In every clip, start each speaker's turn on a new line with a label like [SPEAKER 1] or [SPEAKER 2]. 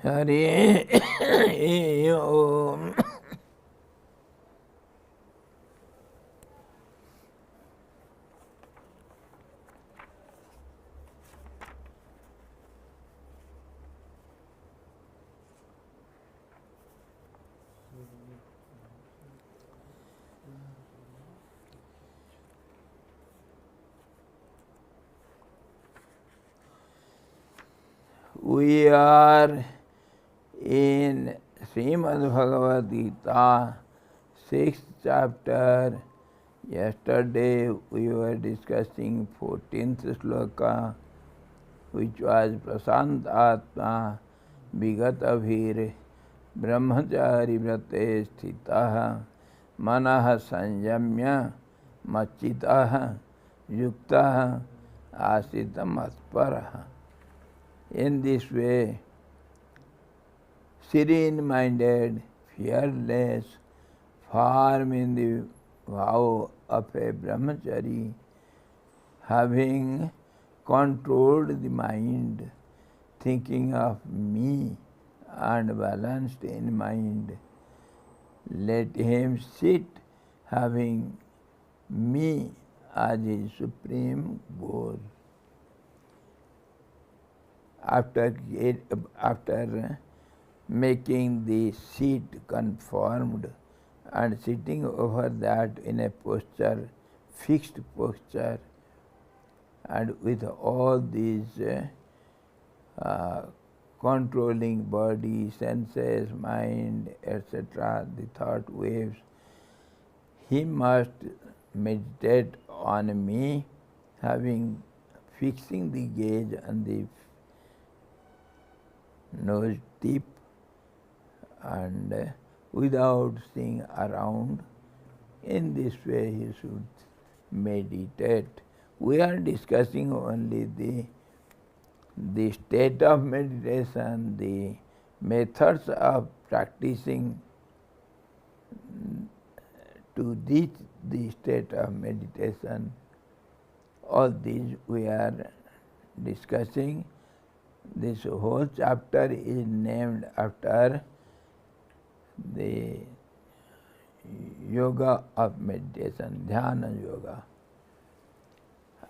[SPEAKER 1] Hare Om. We are in Srimad Bhagavad Gita, 6th chapter. Yesterday we were discussing 14th sloka, which was Prasant Atma Vigatabhir Brahmachari Vrate Sthitah Manah Sanjamya Machitah Yuktah Asitam Atparah. In this way, serene-minded, fearless, firm in the vow of a brahmachari, having controlled the mind, thinking of me and balanced in mind, let him sit having me as his supreme goal. After making the seat conformed and sitting over that in a posture, fixed posture, and with all these controlling body, senses, mind, etc., the thought waves, he must meditate on me, fixing the gaze on the nose tip and without seeing around. In this way he should meditate. We are discussing only the state of meditation, the methods of practicing to reach the state of meditation. All these we are discussing. This whole chapter is named after the yoga of meditation, Dhyana yoga.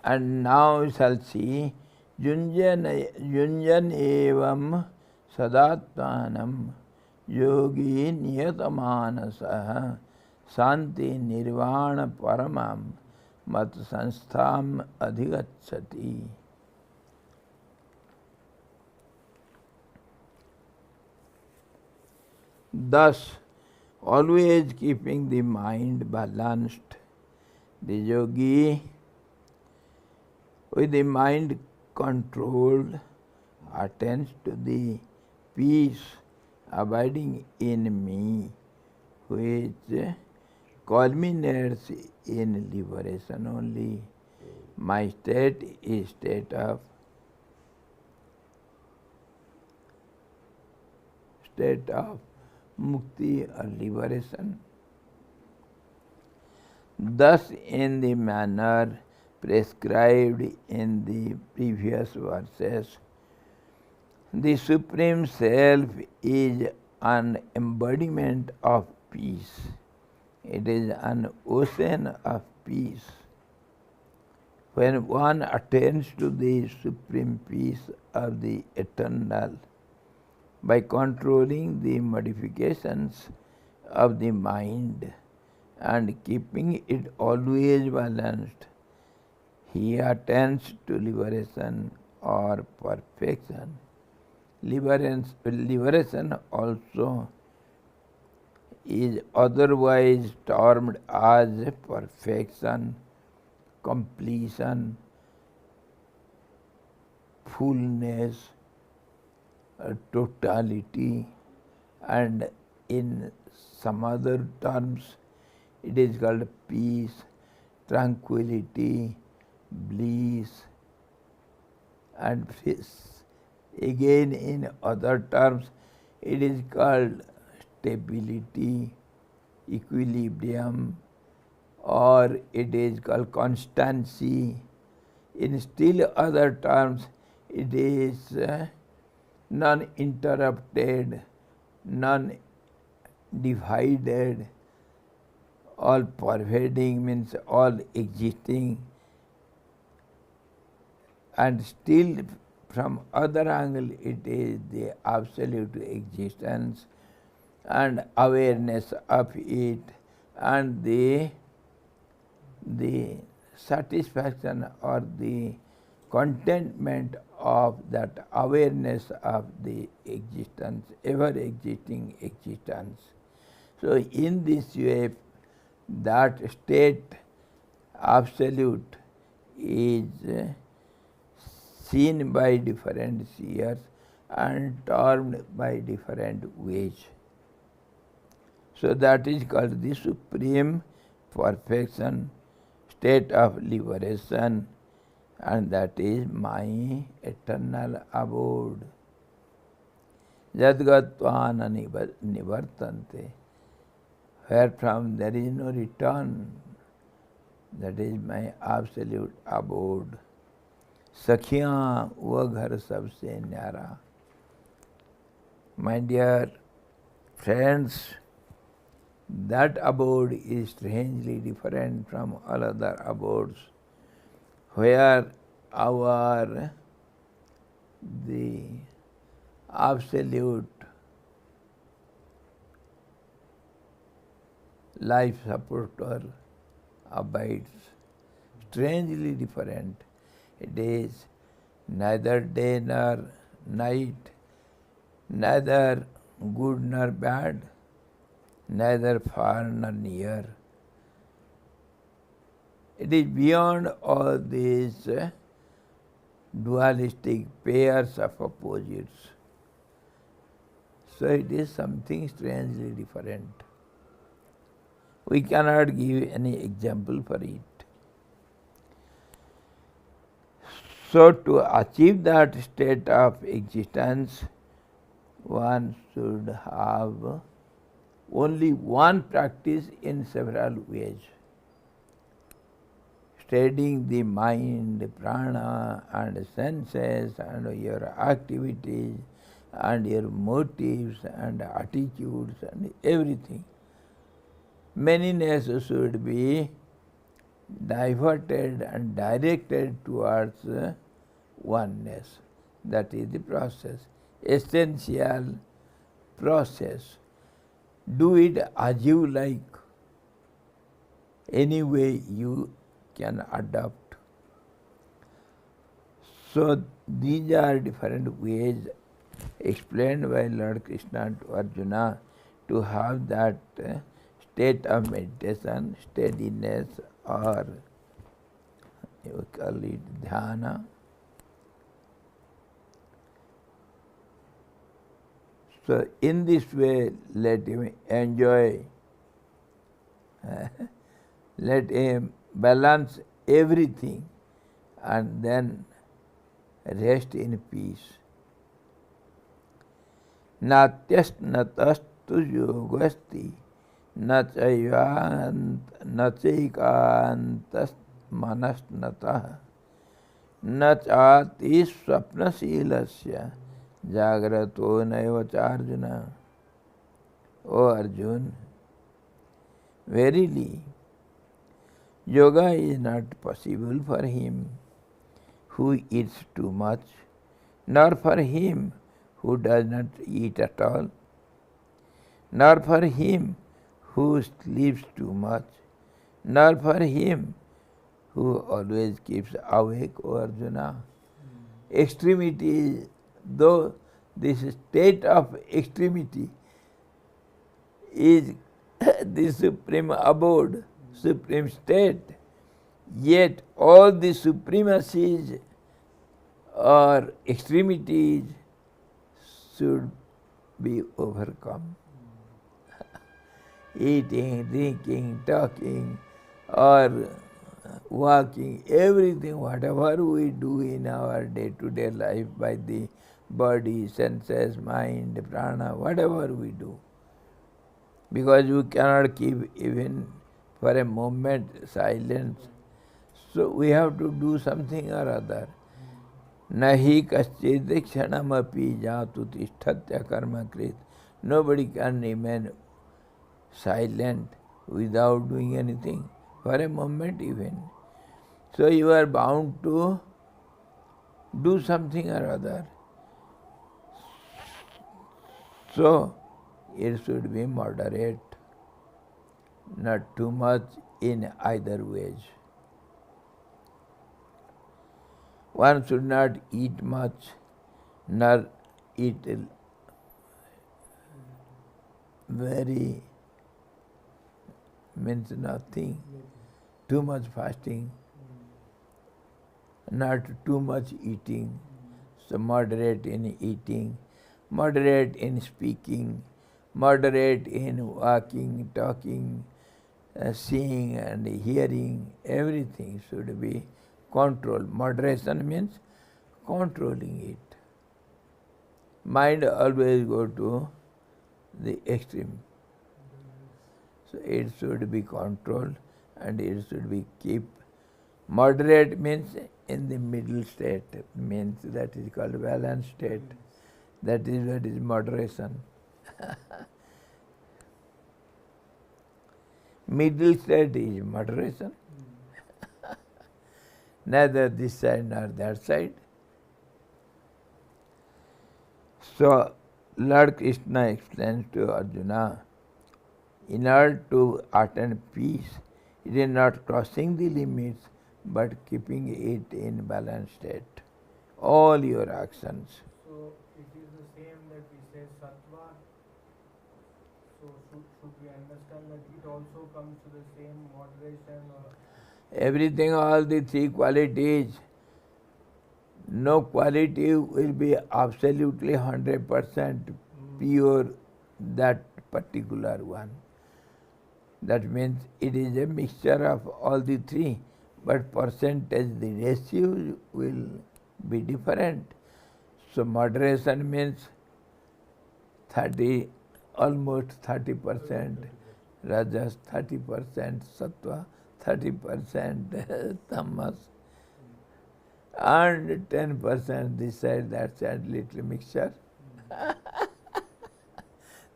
[SPEAKER 1] And now we shall see Yunjan evam sadatmanam yogi niyatamanasah santi nirvana paramam mat sanstham adhigacchati. Thus, always keeping the mind balanced, the yogi, with the mind controlled, attains to the peace abiding in me, which culminates in liberation only. My state is state of mukti or liberation. Thus, in the manner prescribed in the previous verses, the Supreme Self is an embodiment of peace. It is an ocean of peace. When one attains to the supreme peace of the eternal, by controlling the modifications of the mind and keeping it always balanced, he attains to liberation or perfection. Liberation also is otherwise termed as perfection, completion, fullness, totality, and in some other terms it is called peace, tranquility, bliss, and again in other terms it is called stability, equilibrium, or it is called constancy. In still other terms it is non-interrupted, non-divided, all pervading means all existing, and still from other angle it is the absolute existence and awareness of it, and the satisfaction or the contentment of that awareness of the existence, ever existing existence. So in this way, that state absolute is seen by different seers and termed by different ways. So that is called the supreme perfection, state of liberation, and that is my eternal abode. Yadgatvana nivartante, where from there is no return, that is my absolute abode. Sakhiyan wo ghar sabse nyara. My dear friends, that abode is strangely different from all other abodes, where the absolute life supporter abides. Strangely different. It is neither day nor night, neither good nor bad, neither far nor near. It is beyond all these dualistic pairs of opposites. So it is something strangely different. We cannot give any example for it. So to achieve that state of existence, one should have only one practice in several ways. Steadying the mind, prana, and senses, and your activities, and your motives, and attitudes, and everything. Manyness should be diverted and directed towards oneness. That is the process, essential process. Do it as you like, any way you can adopt. So these are different ways explained by Lord Krishna to Arjuna to have that state of meditation, steadiness, or you call it Dhyana. So in this way, let him enjoy, let him balance everything and then rest in peace. Natyas natastu yogasti nachaikantas manasnatah nachati swapnasilasya jagrato naivacha Arjuna. O Arjun, verily, yoga is not possible for him who eats too much, nor for him who does not eat at all, nor for him who sleeps too much, nor for him who always keeps awake, O Arjuna. Extremity, though this state of extremity is the supreme abode, supreme state, yet all the supremacies or extremities should be overcome. Eating, drinking, talking, or walking, everything, whatever we do in our day-to-day life by the body, senses, mind, prana, whatever we do. Because you cannot keep even for a moment silence. So we have to do something or other. Nahi kaschid kshanamapi jatu tishtatya karma krit. Nobody can remain silent without doing anything, for a moment even. So you are bound to do something or other. So it should be moderate, not too much in either ways. One should not eat much, nor eat very, means nothing. Too much fasting, not too much eating. So moderate in eating, moderate in speaking, moderate in walking, talking, seeing and hearing. Everything should be controlled. Moderation means controlling it. Mind always go to the extreme. So it should be controlled and it should be kept. Moderate means in the middle state, means that is called balanced state. That is what is moderation. Middle state is moderation. Neither this side nor that side. So Lord Krishna explains to Arjuna, in order to attain peace, it is not crossing the limits, but keeping it in balanced state. All your actions.
[SPEAKER 2] So it is the same that we say sattva. So should we understand that it also comes to the same moderation or
[SPEAKER 1] Everything, all the three qualities. No quality will be absolutely 100% pure, that particular one. That means it is a mixture of all the three, but percentage, the ratio will be different. So moderation means 30, almost 30% rajas, 30% sattva, 30% tamas, and 10% this side, that side, little mixture.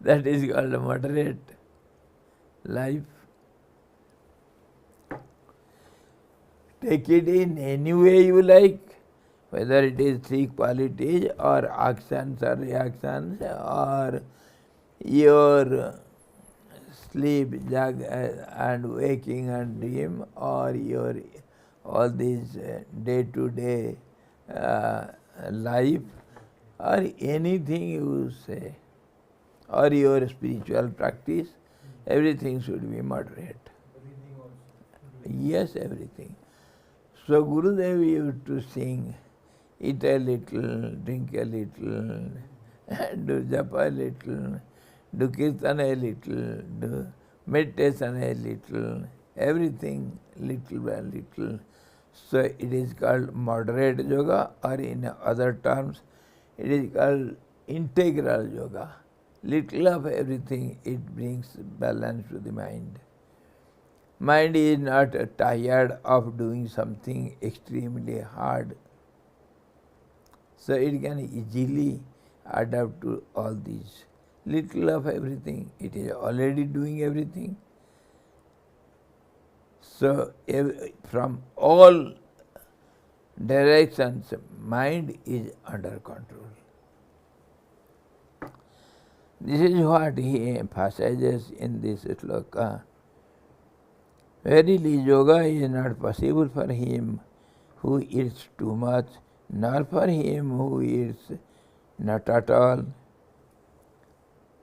[SPEAKER 1] That is called moderate life. Take it in any way you like, whether it is three qualities or actions or reactions or your sleep, jag, and waking and dream, or your all these day-to-day life, or anything you say, or your spiritual practice, everything should be moderate.
[SPEAKER 2] breathing also?
[SPEAKER 1] Yes, everything. So Gurudev used to sing, eat a little, drink a little, do japa a little, do kirtan a little, do meditation a little, everything little by little. So it is called moderate yoga, or in other terms, it is called integral yoga. Little of everything, it brings balance to the mind. Mind is not tired of doing something extremely hard. So it can easily adapt to all these. Little of everything, it is already doing everything. So from all directions, mind is under control. This is what he emphasizes in this sloka. Verily, yoga is not possible for him who eats too much, nor for him who eats not at all,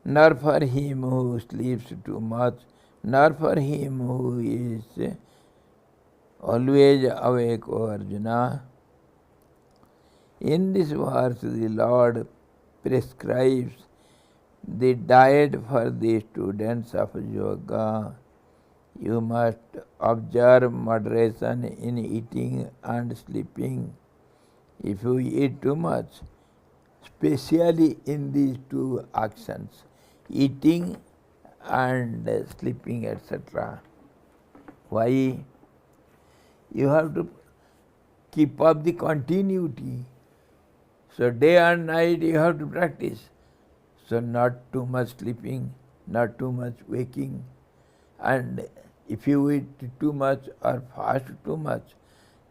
[SPEAKER 1] nor for him who sleeps too much, nor for him who is always awake, O Arjuna. In this verse, the Lord prescribes the diet for the students of yoga. You must observe moderation in eating and sleeping. If you eat too much, especially in these two actions, eating and sleeping, etc. Why? You have to keep up the continuity. So day and night you have to practice. So not too much sleeping, not too much waking. And if you eat too much or fast too much,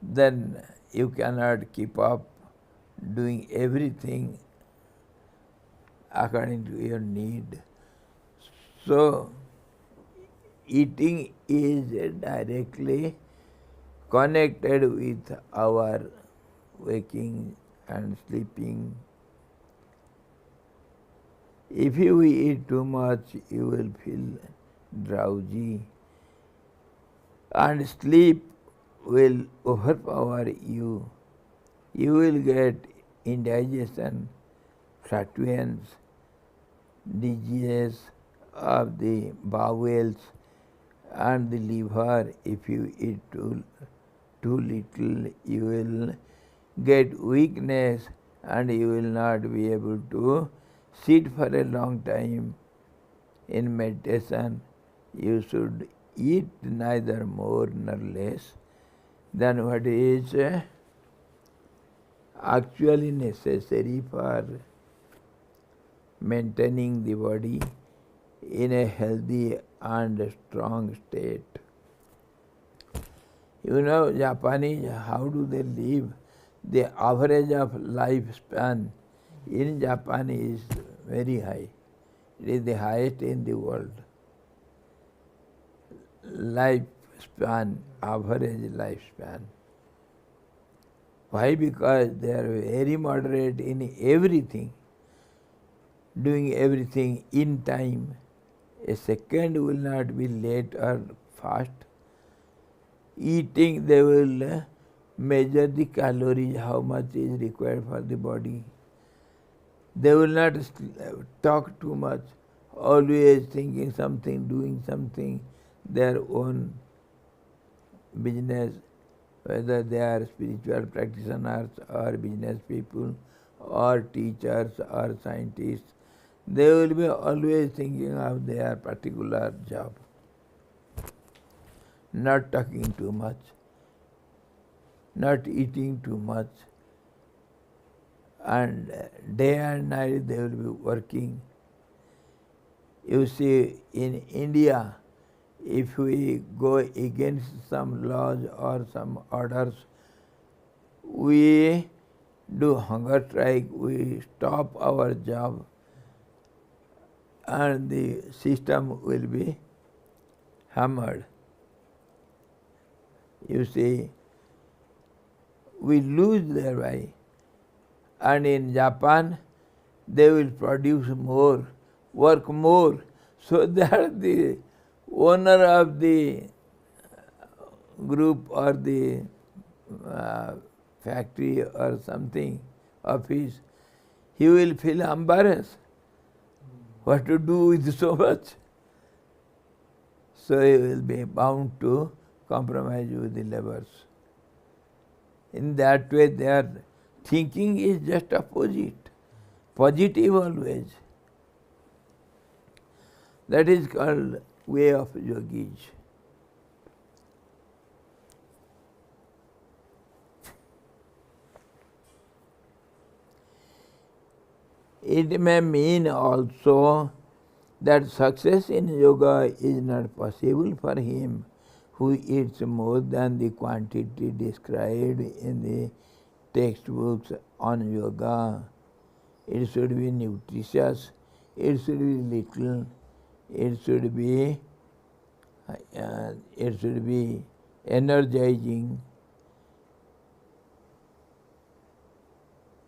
[SPEAKER 1] then you cannot keep up doing everything according to your need. So eating is directly connected with our waking and sleeping. If you eat too much, you will feel drowsy, and sleep will overpower you. You will get indigestion, flatulence, disease of the bowels and the liver. If you eat too little, you will get weakness and you will not be able to sit for a long time in meditation. You should eat neither more nor less than what is actually necessary for maintaining the body in a healthy and strong state. You know, Japanese, how do they live? The average of lifespan in Japan is very high. It is the highest in the world. Lifespan, average lifespan. Why? Because they are very moderate in everything, doing everything in time. A second will not be late or fast. Eating, they will measure the calories, how much is required for the body. They will not talk too much, always thinking something, doing something, their own business, whether they are spiritual practitioners or business people or teachers or scientists. They will be always thinking of their particular job, not talking too much, not eating too much, and day and night they will be working. You see, in India, if we go against some laws or some orders, we do hunger strike, we stop our job, and the system will be hammered. You see, we lose thereby. And in Japan, they will produce more, work more, so that the owner of the group or the factory or something, office, he will feel embarrassed. What to do with so much? So he will be bound to compromise with the laborers. In that way, their thinking is just opposite, positive always. That is called way of yogis. It may mean also that success in yoga is not possible for him who eats more than the quantity described in the textbooks on yoga. It should be nutritious, it should be little, it should be energizing.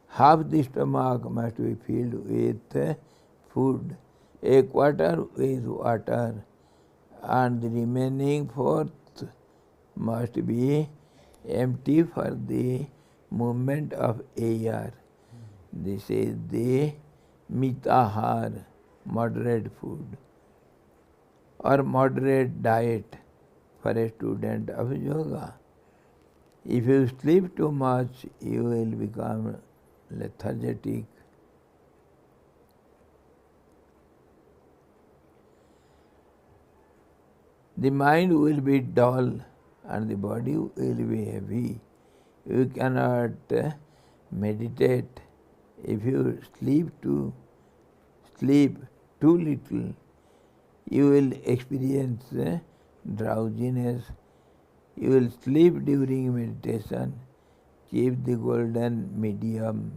[SPEAKER 1] Half the stomach must be filled with food, a quarter with water, and the remaining fourth must be empty for the movement of air. This is the mitahar, moderate food, or moderate diet for a student of yoga. If you sleep too much, you will become lethargic. The mind will be dull and the body will be heavy. You cannot meditate If you sleep too little, you will experience drowsiness. You will sleep during meditation. Keep the golden medium.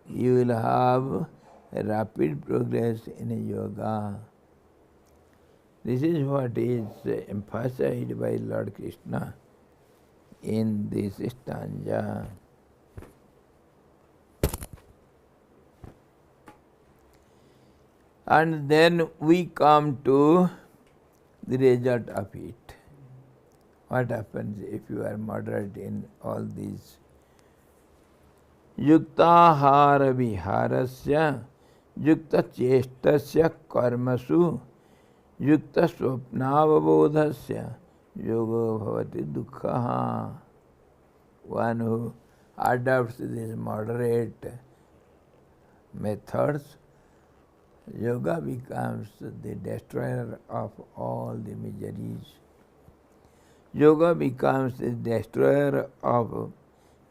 [SPEAKER 1] You will have a rapid progress in yoga. This is what is emphasized by Lord Krishna in this stanza. And then we come to the result of it. What happens if you are moderate in all these? Yuktahara viharasya, yukta chestasya karmasu, yukta swapnavabodhasya, yogo bhavati dukkhaha. One who adopts these moderate methods, yoga becomes the destroyer of all the miseries. Yoga becomes the destroyer of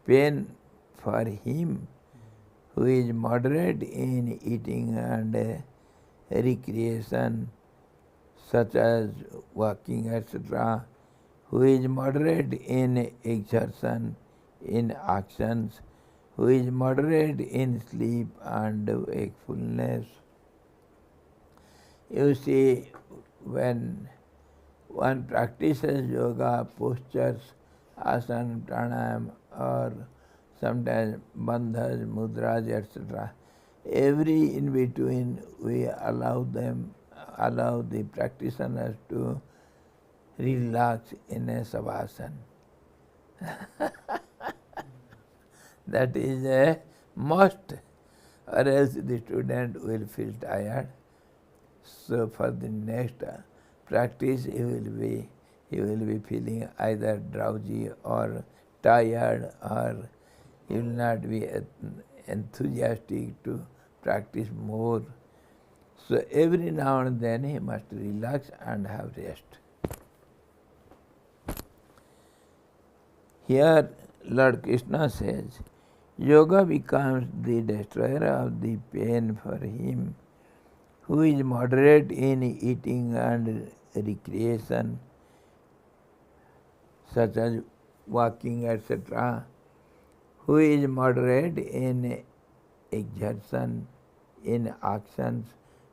[SPEAKER 1] pain for him who is moderate in eating and recreation, such as walking, etc., who is moderate in exertion, in actions, who is moderate in sleep and wakefulness. You see, when one practices yoga, postures, asana, pranayam, or sometimes bandhas, mudras, etc., every in between we allow the practitioners to relax in a savasana. That is a must, or else the student will feel tired. So for the next practice he will be feeling either drowsy or tired, or he will not be enthusiastic to practice more. So every now and then he must relax and have rest. Here Lord Krishna says, yoga becomes the destroyer of the pain for him who is moderate in eating and recreation, such as walking, etc., who is moderate in exertion, in actions,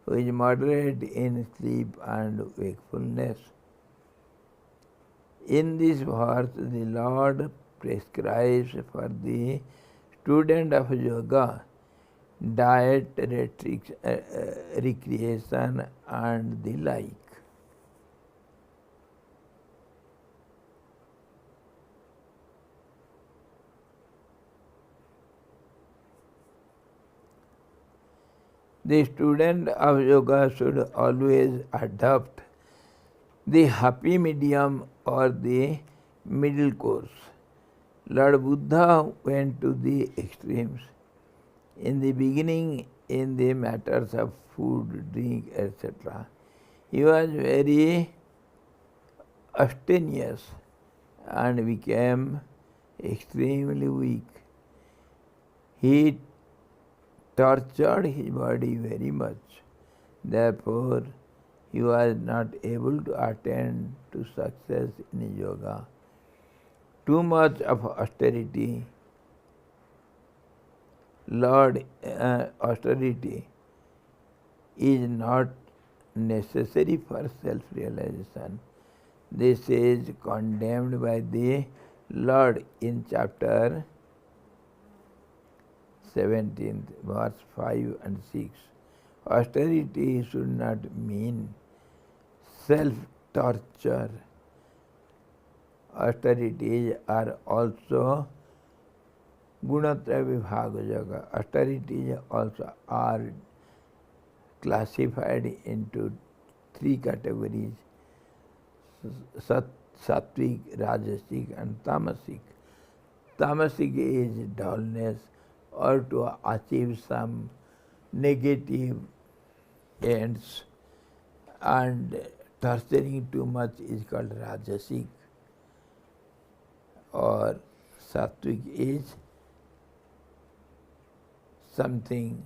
[SPEAKER 1] who is moderate in sleep and wakefulness. In this verse, the Lord prescribes for the student of yoga diet, recreation and the like. The student of yoga should always adopt the happy medium or the middle course. Lord Buddha went to the extremes. In the beginning, in the matters of food, drink, etc., he was very abstemious and became extremely weak. He tortured his body very much. Therefore, he was not able to attain to success in yoga. Too much of austerity, austerity is not necessary for self-realization. This is condemned by the Lord in chapter 17, verse 5 and 6. Austerity should not mean self-torture. Austerities are also Gunatraya Vibhaga Yoga. Austerities also are classified into three categories: sattvic, rajasic and tamasic. Tamasic is dullness or to achieve some negative ends, and torturing too much is called rajasic. Or sattvic is something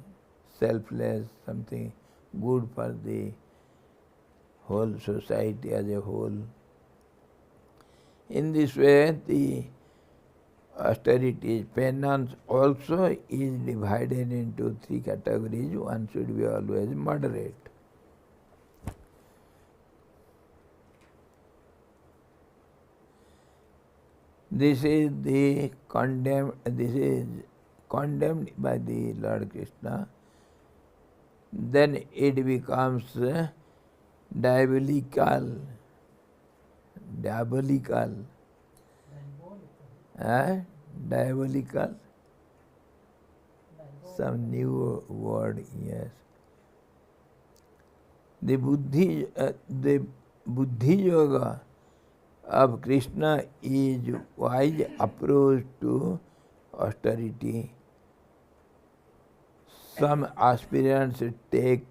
[SPEAKER 1] selfless, something good for the whole society as a whole. In this way, the austerities, penance also is divided into three categories. One should be always moderate. This is condemned by the Lord Krishna. Then it becomes diabolical. Diabolical. Diabolical. Some new word, yes. The Buddhi Yoga of Krishna is wise approach to austerity. Some aspirants take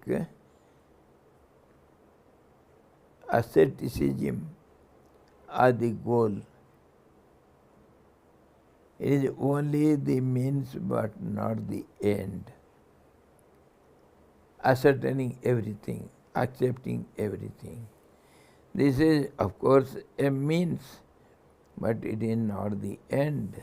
[SPEAKER 1] asceticism as the goal. It is only the means but not the end. Ascertaining everything, accepting everything. This is, of course, a means, but it is not the end.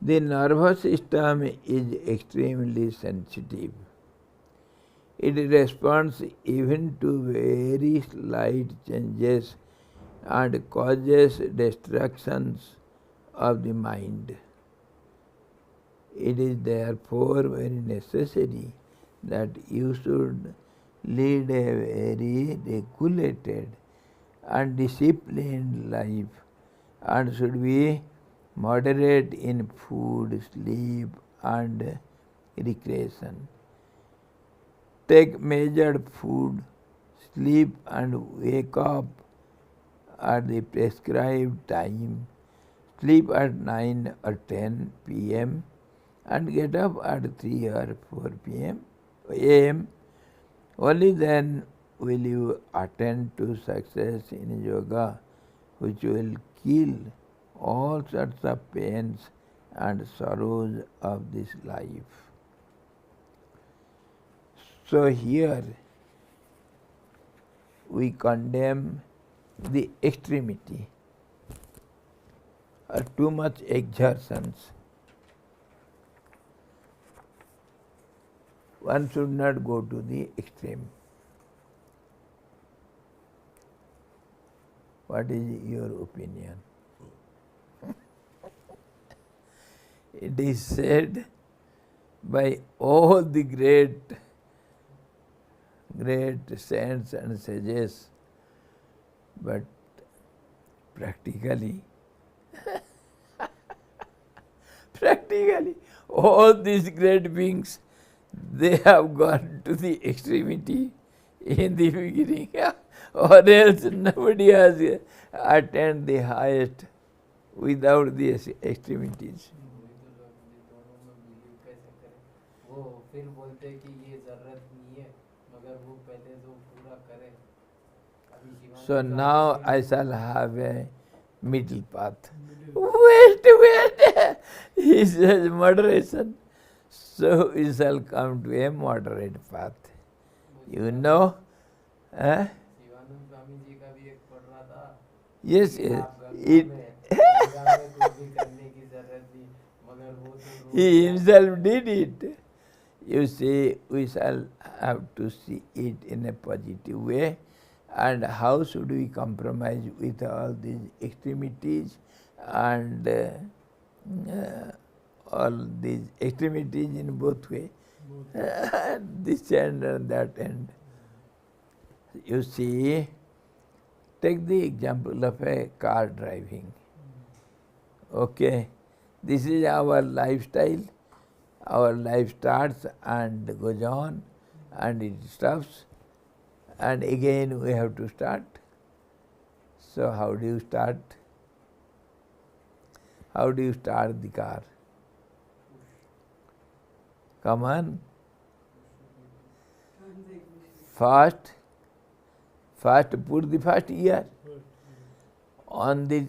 [SPEAKER 1] The nervous system is extremely sensitive. It responds even to very slight changes and causes destructions of the mind. It is therefore very necessary that you should lead a very regulated and disciplined life, and should be moderate in food, sleep, and recreation. Take measured food, sleep and wake up at the prescribed time, sleep at 9 or 10 p.m. and get up at 3 or 4 p.m. a.m. Only then will you attain to success in yoga, which will kill all sorts of pains and sorrows of this life. So here we condemn the extremity or too much exertions. One should not go to the extreme. What is your opinion? It is said by all the great saints and sages, but practically all these great beings, they have gone to the extremity in the beginning, or else nobody has attained the highest without the extremities. So now I shall have a middle path. Wait! He says moderation. So we shall come to a moderate path. You know? Yes. He himself did it. You see, we shall have to see it in a positive way. And how should we compromise with all these extremities and all these extremities in both ways, this end and that end. You see, take the example of a car driving. Okay, this is our lifestyle. Our life starts and goes on and it stops, and again we have to start. So how do you start? How do you start the car? Come on. First, First put the first ear on the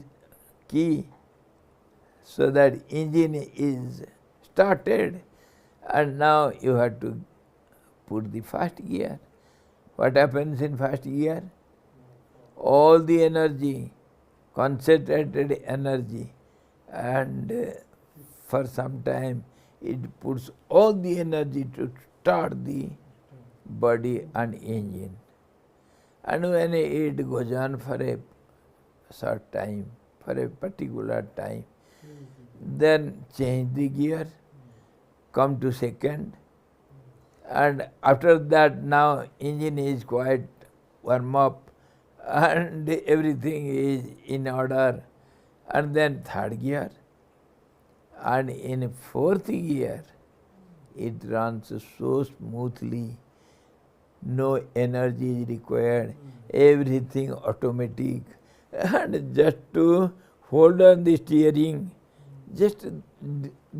[SPEAKER 1] key so that engine is started, and now you have to put the first gear. What happens in first gear? All the energy, concentrated energy, and for some time it puts all the energy to start the body and engine. And when it goes on for a short time, for a particular time, then change the gear, come to second, and after that now engine is quite warm up and everything is in order, and then third gear, and in fourth gear it runs so smoothly, no energy is required, everything automatic, and just to hold on the steering, just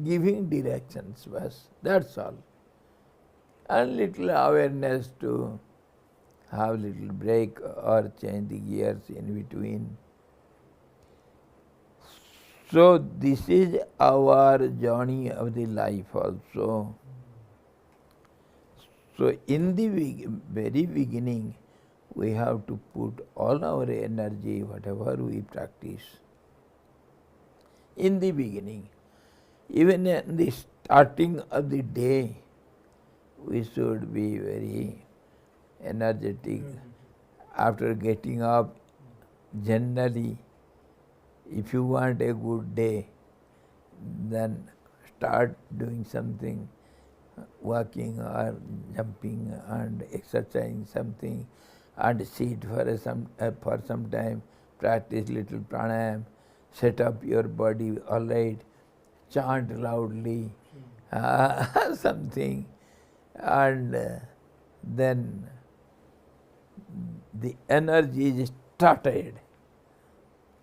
[SPEAKER 1] giving directions, that's all. And little awareness to have little break or change the gears in between. So this is our journey of the life also. So in the very beginning, we have to put all our energy, whatever we practice, in the beginning. Even in the starting of the day, we should be very energetic. After getting up, generally, if you want a good day, then start doing something, walking or jumping and exercising something, and sit for some time, practice little pranayam, set up your body all right, chant loudly, something, and then the energy is started,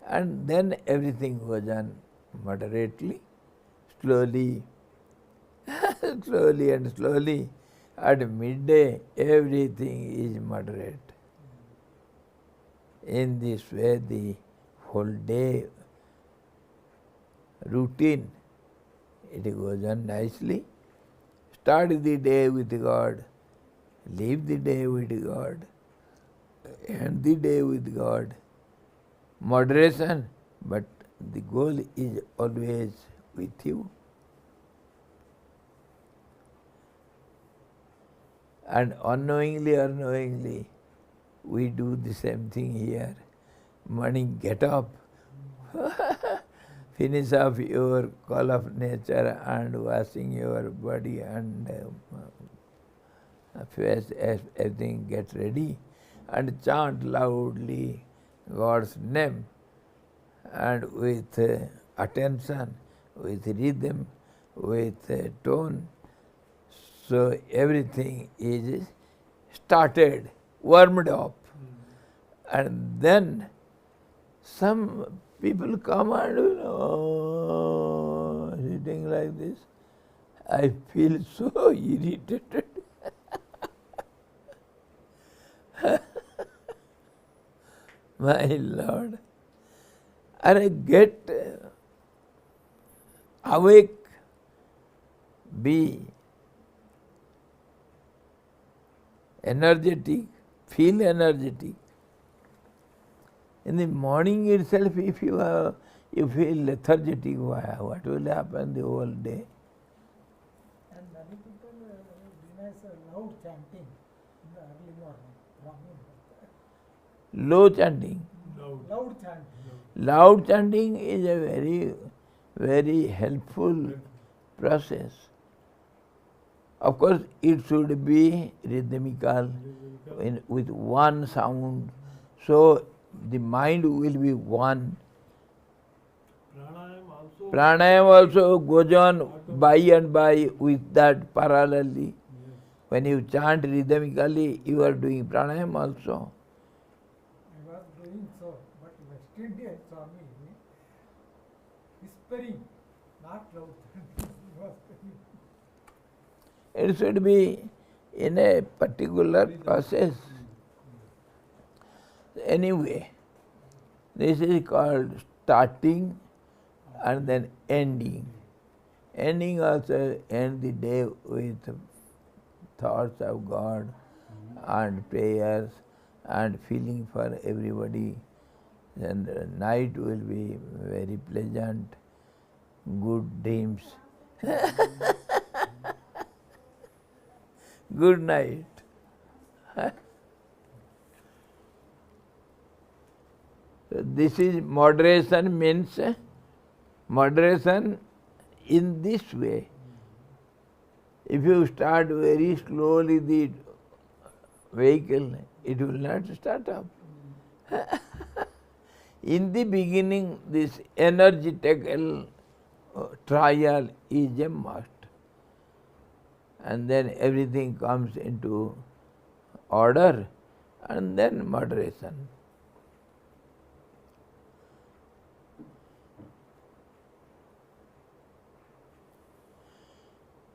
[SPEAKER 1] and then everything goes on moderately, slowly, slowly and slowly. At midday, everything is moderate. In this way, the whole day routine, it goes on nicely. Start the day with God, leave the day with God, end the day with God. Moderation, but the goal is always with you. And unknowingly or knowingly, we do the same thing here. Morning, get up, finish off your call of nature and washing your body and face, everything, get ready and chant loudly God's name, and with attention, with rhythm, with tone. So everything is started, warmed up. And then some people come and sitting like this. I feel so irritated. My Lord. And I get awake, be energetic, feel energetic. In the morning itself, if you feel lethargic, what will happen the whole day?
[SPEAKER 2] And many people deny loud chanting in the early morning.
[SPEAKER 1] Low chanting.
[SPEAKER 2] Loud chanting.
[SPEAKER 1] Loud chanting is a very, very helpful process. Of course, it should be rhythmical, with one sound, so the mind will be one. Pranayam also goes on by and by with that parallelly. When you chant rhythmically, you are doing pranayam also.
[SPEAKER 2] I was doing so, but West Indian Swami whispering, not loud chanting.
[SPEAKER 1] It should be in a particular process. Anyway, this is called starting and then ending. Ending also end the day with thoughts of God and prayers and feeling for everybody. And the night will be very pleasant, good dreams. Good night. So this is moderation, means moderation in this way. If you start very slowly the vehicle, it will not start up. In the beginning, this energetical trial is a must. And then everything comes into order, and then moderation.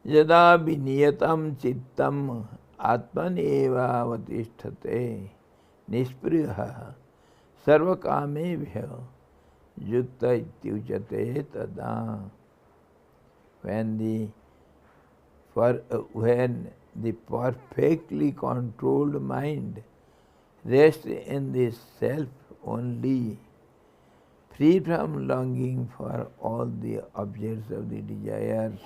[SPEAKER 1] Yada viniyatam chittam atmanevavatisthate nispriyaha sarvakamebhyo yukta ityuchate tada. When the perfectly controlled mind rests in the self only, free from longing for all the objects of the desires,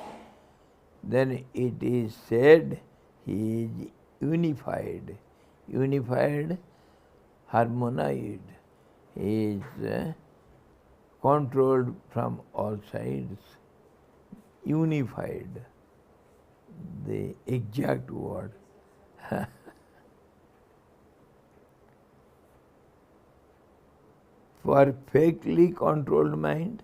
[SPEAKER 1] then it is said he is unified. Unified, harmonized. He is controlled from all sides. Unified, the exact word. Perfectly controlled mind.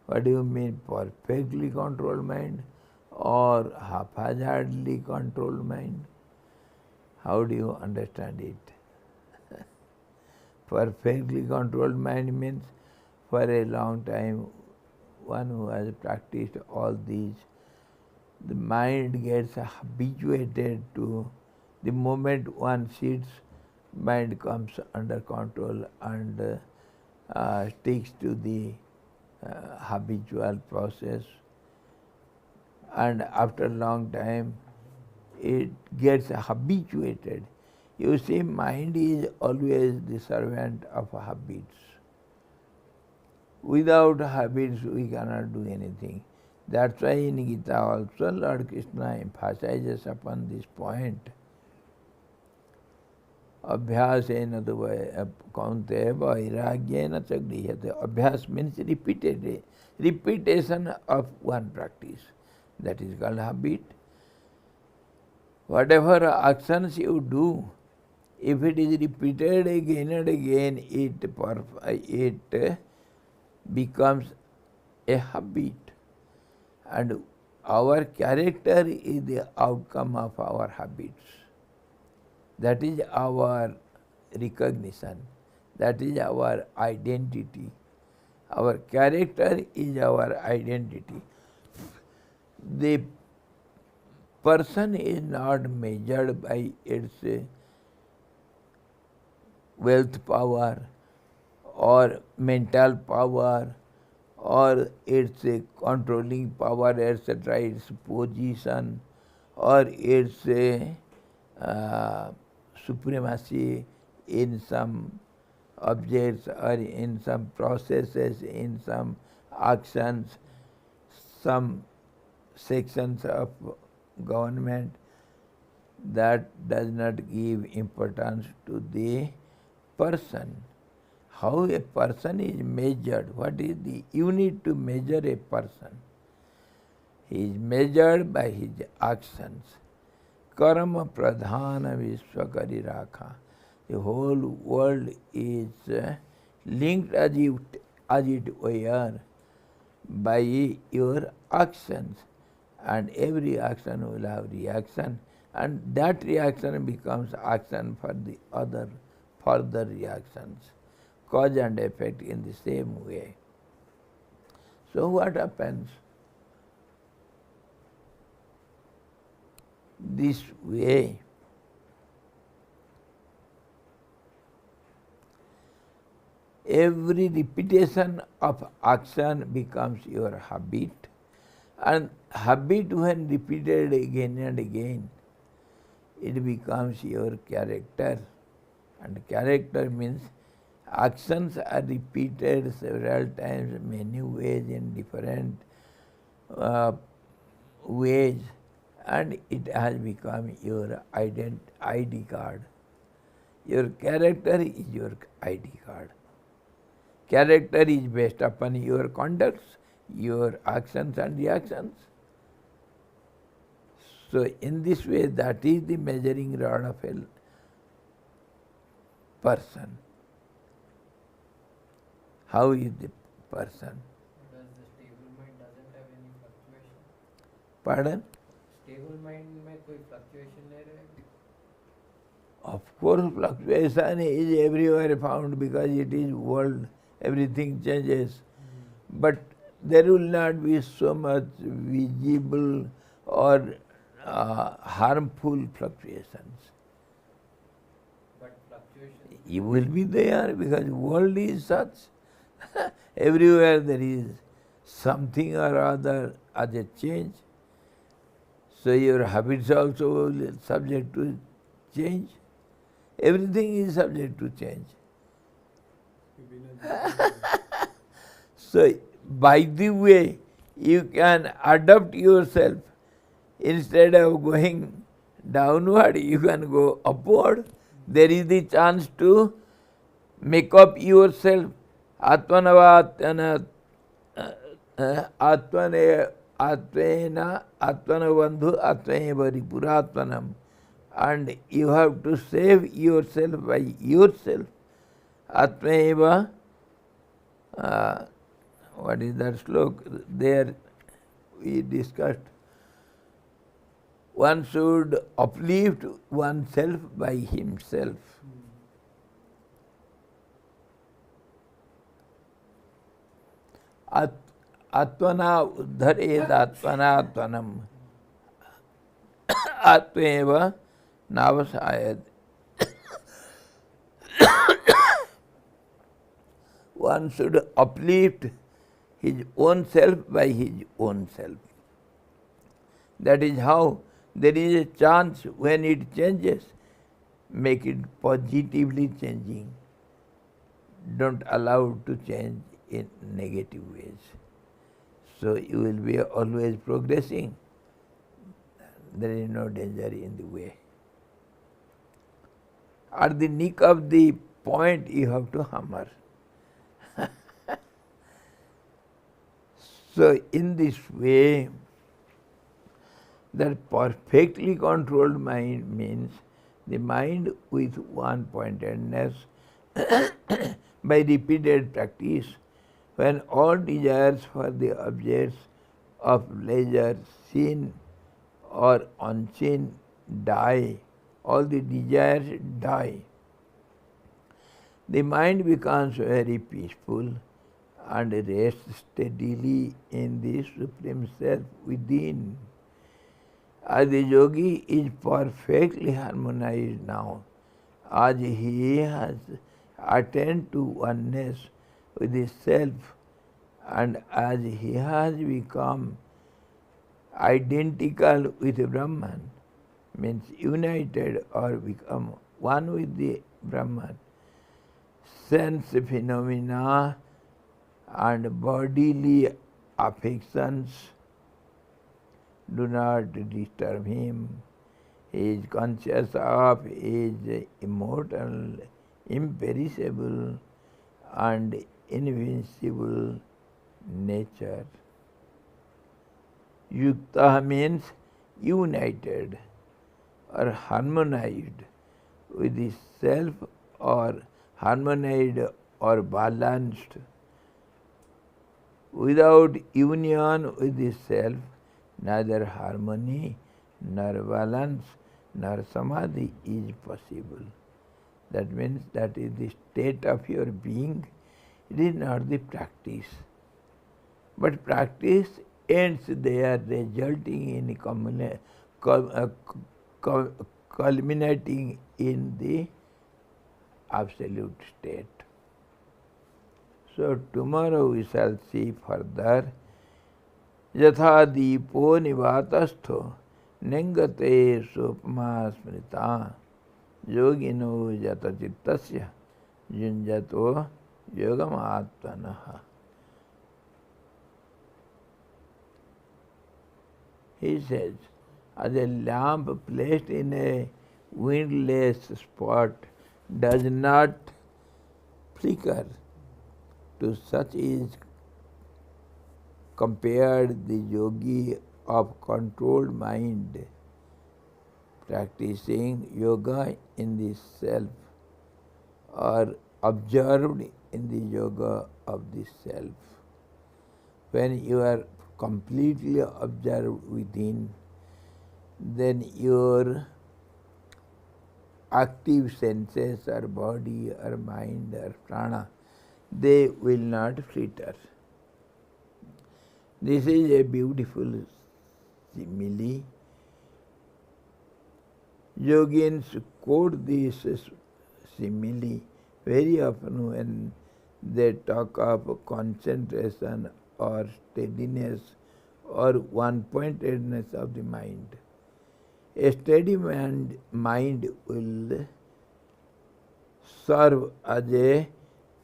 [SPEAKER 1] What do you mean perfectly controlled mind or haphazardly controlled mind? How do you understand it? Perfectly controlled mind means for a long time one who has practiced all these, the mind gets habituated to the moment one sits, mind comes under control and sticks to the habitual process, and after a long time it gets habituated. You see, mind is always the servant of habits. Without habits we cannot do anything. That's why in Gita also Lord Krishna emphasizes upon this point. Abhyasena kaunteya vairagyena cha grihate. Abhyas means repetition of one practice. That is called habit. Whatever actions you do, if it is repeated again and again, it becomes a habit. And our character is the outcome of our habits. That is our recognition. That is our identity. Our character is our identity. The person is not measured by its wealth power or mental power or its controlling power, etc., its position or its supremacy in some objects or in some processes, in some actions, some sections of government. That does not give importance to the person. How a person is measured, what is the unit to measure a person? He is measured by his actions. Karma pradhana vishwakari rakha. The whole world is linked as it were by your actions, and every action will have reaction, and that reaction becomes action for the other further reactions. Cause and effect in the same way. So what happens? This way, every repetition of action becomes your habit, and habit when repeated again and again, it becomes your character. And character means actions are repeated several times, many ways, in different ways, and it has become your ID card. Your character is your ID card. Character is based upon your conducts, your actions and reactions. So in this way, that is the measuring rod of a person. How is the person?
[SPEAKER 2] Because the stable mind doesn't have any fluctuation.
[SPEAKER 1] Pardon?
[SPEAKER 2] Stable mind में कोई fluctuation नहीं रहेगी.
[SPEAKER 1] Of course, fluctuation is everywhere found because it is world, everything changes. But there will not be so much visible or harmful fluctuations.
[SPEAKER 2] But fluctuation.
[SPEAKER 1] It will be there because world is such. Everywhere there is something or other as a change. So your habits also will subject to change. Everything is subject to change. So by the way, you can adapt yourself. Instead of going downward, you can go upward. There is the chance to make up yourself. Atmanava Atmane Atmena Atmanavandhu Atmeva Ripuratmanam. And you have to save yourself by yourself. Atmeva, what is that slok? There we discussed. One should uplift oneself by himself. Atmana uddhared atmana atmanam. Atmeva navasayad. One should uplift his own self by his own self. That is how there is a chance when it changes, make it positively changing. Don't allow it to change in negative ways. So you will be always progressing. There is no danger in the way. At the nick of the point, you have to hammer. So in this way, that perfectly controlled mind means the mind with one-pointedness by repeated practice, when all desires for the objects of pleasure, seen or unseen, die, all the desires die. The mind becomes very peaceful and rests steadily in the Supreme Self within. As the yogi is perfectly harmonized now, as he has attained to oneness with the self, and as he has become identical with Brahman, means united or become one with the Brahman, sense phenomena and bodily affections do not disturb him. He is conscious of his immortal, imperishable and invincible nature. Yukta means united or harmonized with the self, or harmonized or balanced. Without union with the self, neither harmony, nor balance, nor samadhi is possible. That means that is the state of your being, it is not the practice. But practice ends there, resulting in culminating in the absolute state. So tomorrow we shall see further. Yatha deepo nivatastho ningate supma smrita yogino yata chittasya junjato yogamatmanaha. He says, as a lamp placed in a windless spot does not flicker, to such is compared the yogi of controlled mind, practicing yoga in the self or observed in the yoga of the self. When you are completely observed within, then your active senses or body or mind or prana, they will not flitter. This is a beautiful simile. Yogins quote this simile very often when they talk of concentration or steadiness or one-pointedness of the mind. A steady mind will serve as a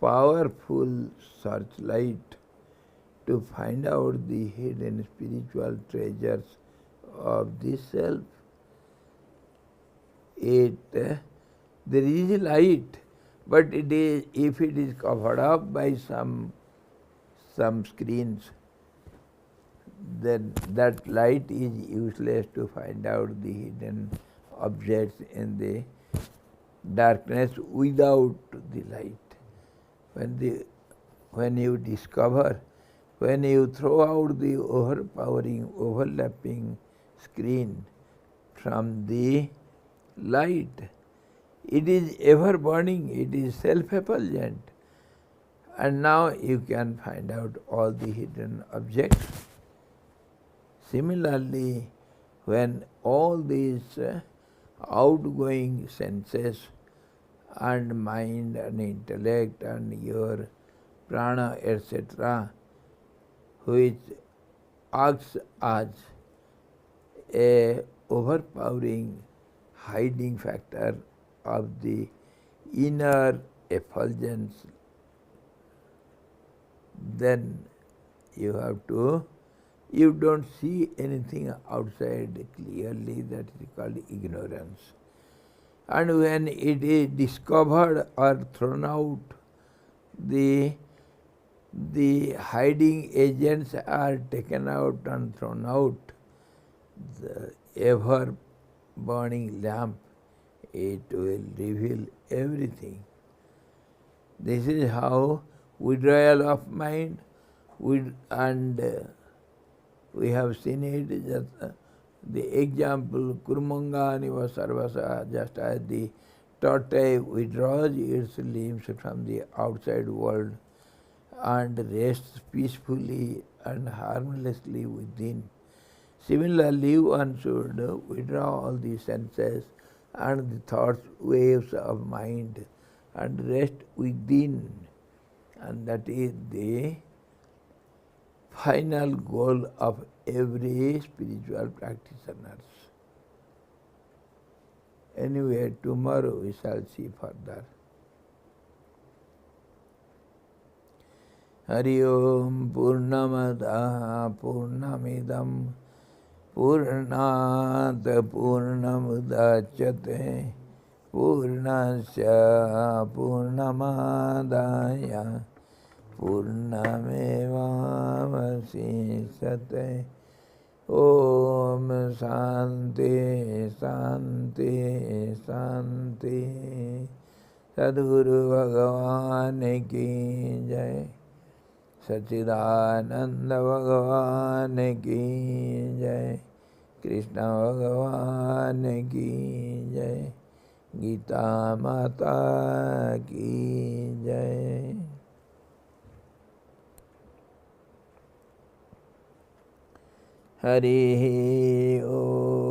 [SPEAKER 1] powerful searchlight to find out the hidden spiritual treasures of the self. There is light, but if it is covered up by some screens, then that light is useless to find out the hidden objects in the darkness without the light. When you discover, when you throw out the overpowering, overlapping screen from the light, it is ever burning, it is self-effulgent, and now you can find out all the hidden objects. Similarly, when all these outgoing senses and mind and intellect and your prana, etc., which acts as a overpowering hiding factor of the inner effulgence, then you don't see anything outside clearly. That is called ignorance. And when it is discovered or thrown out, the hiding agents are taken out and thrown out, the ever burning lamp, it will reveal everything. This is how withdrawal of mind, and we have seen it, just the example, Kurmangani was sarvasa, just as the tortoise withdraws its limbs from the outside world and rests peacefully and harmlessly within. Similarly, one should withdraw all the senses and the thoughts, waves of mind, and rest within. And that is the final goal of every spiritual practitioner. Anyway, tomorrow we shall see further. Hari Om Purnamada Purnamidam Purnat Purnamudachyate Purnasya Purnamadaya Purnamevavasisate. Om Shanti Shanti Shanti. Sadguru Bhagavan ki jai. Sachidananda Bhagavan ki jai. Krishna Bhagavan ki jai. Gita Mata ki jai. Hari Om.